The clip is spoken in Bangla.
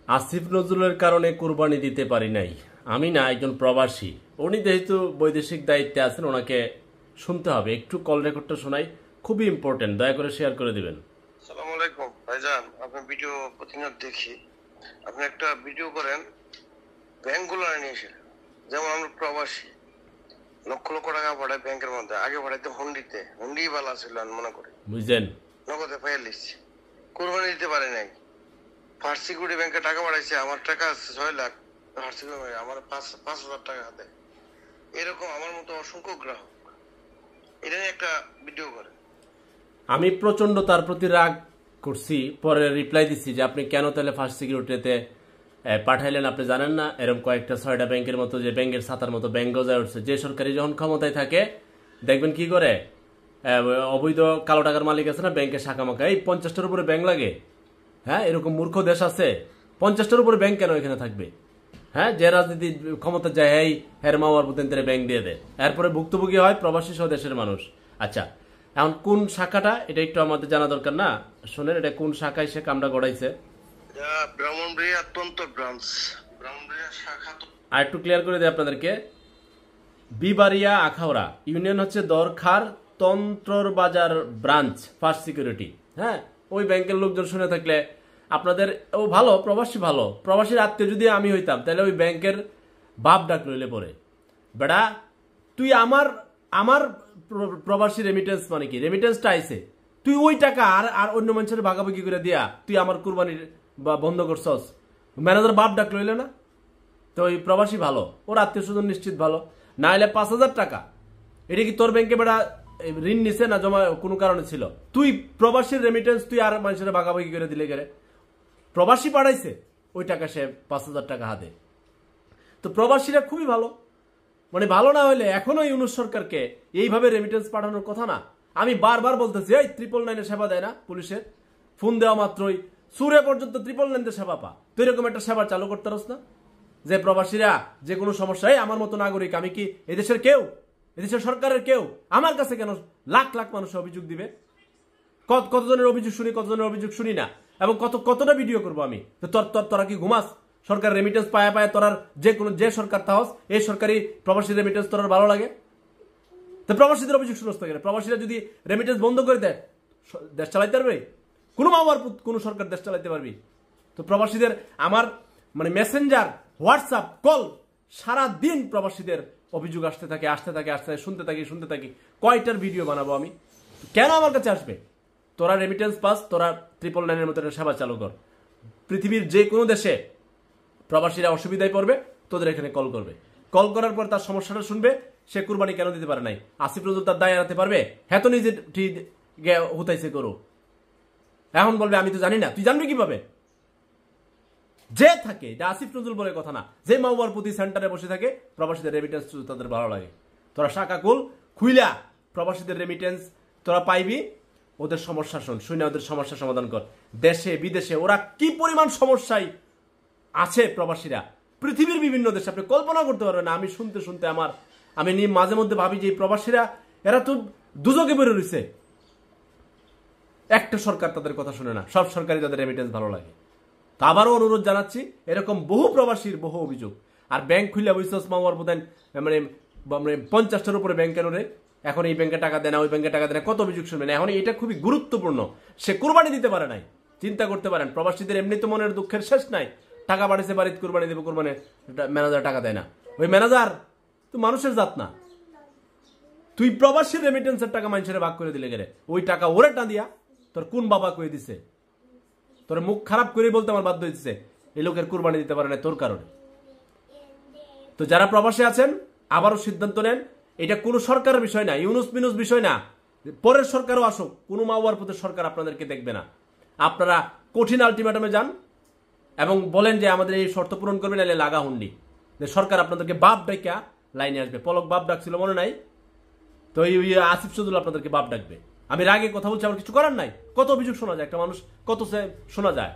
আসিফ নজরুলের কারণে কুরবানি দিতে পারি নাই। আমি না, একজন প্রবাসী, উনি যেহেতু বৈদেশিক দায়িত্বে আছেন, ওনাকে শুনতে হবে। একটু কল রেকর্ডটা শোনাই, খুবই ইম্পর্টেন্ট, দয়া করে শেয়ার করে দিবেন। আসসালামু আলাইকুম ভাইজান, আপনার ভিডিও প্রতিনিয়ত দেখি। আপনি একটা ভিডিও করেন ব্যাংকগুলো নিয়ে এসে, যেমন আমরা প্রবাসী লক্ষ লক্ষ টাকা পাঠাই ব্যাংকের মধ্যে, আগে পাঠাইতে হুন্ডিতে, হুন্ডি বালা ছিল আমি মনে করি, বুঝলেন? নগদে ফাইল লিখছি, কোরবানি দিতে পারে নাই। ফার্স্ট সিকিউরিটি ব্যাংকে টাকা পাঠাইছে, আমার টাকা আছে 6 লাখ, ফার্স্ট সিকিউরিটি আমার 5,000 টাকা হাতে। এরকম আমার মতো অসংখ্য গ্রাহক, এটা নিয়ে একটা ভিডিও করে। আমি প্রচন্ড তার প্রতি রাগ করছি, পরে রিপ্লাই দিচ্ছি যে আপনি কেন তাহলে ফার্স্ট সিকিউরিটিতে পাঠাইলেন, আপনি জানেন না এরকম কয়েকটা 6টা ব্যাংকের মতো, যে ব্যাংকের ছাতার মতো ব্যাংক গজায় উঠছে। যে সরকারি যখন ক্ষমতায় থাকে দেখবেন কি করে, অবৈধ কালো টাকার মালিক আছে না ব্যাংকে শাখা মাখা, এই 50টার উপরে ব্যাংক লাগে। হ্যাঁ, এরকম মূর্খ দেশ আছে? 50টার উপরে ব্যাংক কেন এখানে থাকবে? হ্যাঁ, যে রাজনীতি ক্ষমতা যায় এই হের মাওয়ার মতন তারা ব্যাংক দিয়ে দেয়, এরপরে ভুক্তভোগী হয় প্রবাসী সহ দেশের মানুষ। আচ্ছা, এখন কোন শাখাটা এটা একটু আমাদের জানা দরকার না? শোনেন, এটা কোন শাখায় সে কামটা গড়াইছে? ব্রাহ্মণবাড়িয়া তন্ত ব্রাঞ্চ, ব্রাহ্মণবাড়িয়া শাখা। আর একটু ক্লিয়ার করে দেয় আপনাদেরকে, বিবাড়িয়া আখাউড়া ইউনিয়ন হচ্ছে দরখার তন্ত্রর বাজার ব্রাঞ্চ ফার্স্ট সিকিউরিটি। হ্যাঁ, ওই ব্যাংকের লোকজন শুনে থাকলে আপনাদের ও ভালো, প্রবাসী ভালো, প্রবাসীর আত্মীয় যদি আমি হইতাম তাহলে ওই ব্যাংকের বাপ ডাক লইলে পরে, বেটা তুই আমার আমার প্রবাসী রেমিটেন্স মানে কি, রেমিটেন্সটা আইছে, তুই ওই টাকা আর আর অন্য মানুষের ভাগাভাগি করে দিয়া তুই আমার কুরবানির বা বন্ধ করছস, ম্যানেজার বাপ ডাক লইলে না? তো ওই প্রবাসী ভালো, ওর আত্মীয় স্বজন নিশ্চিত ভালো। না হলে 5,000 টাকা এটা কি তোর ব্যাংকে বেটা ঋণ নিছে না জমা কোনো কারণে ছিল? তুই প্রবাসীর রেমিটেন্স তুই আর মানুষের ভাগাভাগি করে দিলে গেলে, প্রবাসী পাঠাইছে ওই টাকা, সে 5,000 টাকা হাতে। তো প্রবাসীরা খুবই ভালো, মানে ভালো না হলে এখনো ইউনূস সরকারকে এইভাবে রেমিটেন্স পাঠানোর কথা না। আমি বারবার বলতেছি, এই 999 সেবা দেয় না পুলিশের, ফোন দেওয়া মাত্রই সুরে পর্যন্ত 999 সেবা পা, তুই এরকম একটা সেবা চালু করতে পারস না? যে প্রবাসীরা যে কোনো সমস্যায় আমার মতো নাগরিক, আমি কি এদেশের কেউ, এদেশের সরকারের কেউ, আমার কাছে কেন লাখ লাখ মানুষ অভিযোগ দিবে? কতজনের অভিযোগ শুনি, কতজনের অভিযোগ শুনি না, এবং কতটা ভিডিও করবো আমি? তোরা কি ঘুমাস? সরকার রেমিটেন্স পায়া পায়া তোরার যে সরকার তাহস, এই সরকারি প্রবাসী রেমিটেন্স তোরার ভালো লাগে? তো প্রবাসীদের অভিযোগ শুনস তো কেন? প্রবাসীরা যদি রেমিটেন্স বন্ধ করে দেয় দেশ চালাইতে পারবে? কোনো মামার কোন সরকার দেশ চালাইতে পারবি? তো প্রবাসীদের আমার মানে মেসেঞ্জার, হোয়াটসঅ্যাপ, কল সারা দিন প্রবাসীদের অভিযোগ আসতে থাকে, শুনতে থাকি। কয়টার ভিডিও বানাবো আমি? কেন আমার কাছে আসবে? তোরা রেমিটেন্স পাস, তোরা 999 মতো সেবা চালু কর। পৃথিবীর যে কোনো দেশে প্রবাসীরা অসুবিধায় পড়বে, তোদের এখানে কল করবে, কল করার পর তার সমস্যাটা শুনবে, সে কুরবানি কেন দিতে পারে নাই, আসিফ নজরুল তার দায় এড়াতে পারবে? হ্যাঁ, তো নিজে ঠিক হুতাইছে করো, এখন বলবে আমি তো জানি না। তুই জানবি কিভাবে? যে থাকে, এটা আসিফ নজরুল বলে কথা না, যে মাওয়ার প্রতি সেন্টারে বসে থাকে, প্রবাসীদের রেমিটেন্স তাদের ভালো লাগে। তোরা শাখা কুল খুইলা প্রবাসীদের রেমিটেন্স তোরা পাইবি, ওদের সমস্যা শুনে ওদের সমস্যা সমাধান কর। দেশে বিদেশে ওরা কি পরিমাণ সমস্যায় আছে প্রবাসীরা, পৃথিবীর বিভিন্ন দেশে আপনি কল্পনা করতে পারবেন না। আমি শুনতে আমি মাঝে মধ্যে ভাবি যে প্রবাসীরা এরা তো দুজকে বেরো রয়েছে, একটা সরকার তাদের কথা শুনে না, সব সরকারি তাদের রেমিটেন্স ভালো লাগে। তো আবারও অনুরোধ জানাচ্ছি, এরকম বহু প্রবাসীর বহু অভিযোগ। আর ব্যাংক খুলে বুঝছস মাওয়ার প্রধান মানে 50টার উপরে ব্যাংক কেন রে, এখন এই ব্যাংকে টাকা দেয় না, ওই ব্যাংকে টাকা দেয় না, কত অভিযোগ শুনবেন? এখন এটা খুবই গুরুত্বপূর্ণ। সে কুরবানি দিতে পারে নাই, চিন্তা করতে পারেন। প্রবাসীদের এমনি তো মনের দুঃখের শেষ নাই, টাকা বাড়িছে বাড়িতে কুরবানি দেবে, কুরবানি ম্যানেজার টাকা দেয় না। ওই ম্যানেজার তো মানুষের জাত না। তুই প্রবাসীর রেমিটেন্সের টাকা মানুষের ভাগ করে দিলে গেলে, ওই টাকা ওরে না দিয়া তোর কোন বাবা কয়ে দিছে? তোর মুখ খারাপ করে বলতে আমার বাধ্য হয়েছে, এই লোকের কুরবানি দিতে পারে না তোর কারণে। তো যারা প্রবাসী আছেন, আবারও সিদ্ধান্ত নেন, এটা কোনো সরকারের বিষয় না, ইউনুস মিনুস বিষয় না। পরের সরকারও আসুক, কোনো মাওয়ার প্রতি সরকার আপনাদেরকে দেখবে না। আপনারা কঠিন আলটিমেটামে যান এবং বলেন যে আমাদের এই শর্ত পূরণ করবে, নাহলে লাগা হুন্ডি। যে সরকার আপনাদেরকে বাপ ডাকা লাইনে আসবে। পলক বাপ ডাকছিল মনে নাই? তো এই আসিফ নজরুল আপনাদেরকে বাপ ডাকবে। আমি রাগে কথা বলছি, আমার কিছু করার নাই। কত অভিযোগ শোনা যায়, একটা মানুষ কত শোনা যায়।